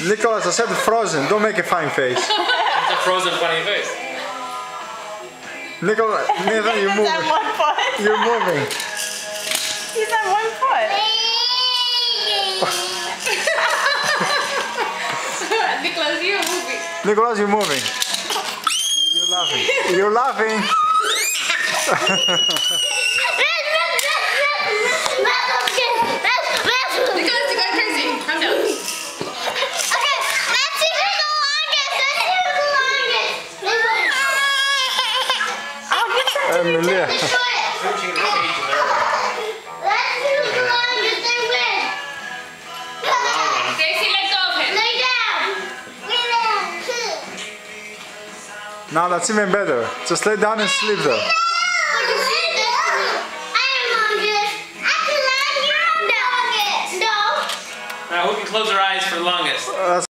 Nicholas, I said frozen. Don't make a fine face. It's a frozen funny face. Nicholas, Nathan, you're He's moving. at 1 foot. You're moving. He's at 1 foot. Nicholas, you're moving. Nicholas, you're moving. You're laughing. You're laughing. Nicholas, you're going crazy. Calm down. Okay, let's see who's the longest. Let's see who's the longest. Emilia. The shortest. Switching the page in there. Let's see who's the longest and win. Gracie, let go of him. Lay down. Lay down. Now that's even better. Just lay down and sleep there. I am longest. Actually, you're longest. No. Now who can close their eyes for the longest? That's